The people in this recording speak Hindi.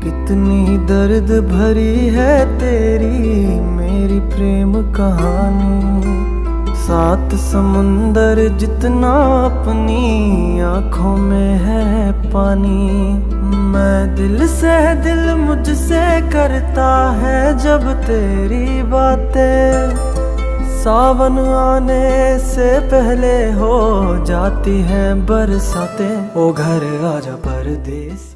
कितनी दर्द भरी है तेरी मेरी प्रेम कहानी। 7 समुंदर जितना अपनी आंखों में है पानी। मैं दिल से दिल मुझसे करता है जब तेरी बातें। सावन आने से पहले हो जाती हैं बरसातें। ओ घर आजा परदेसी।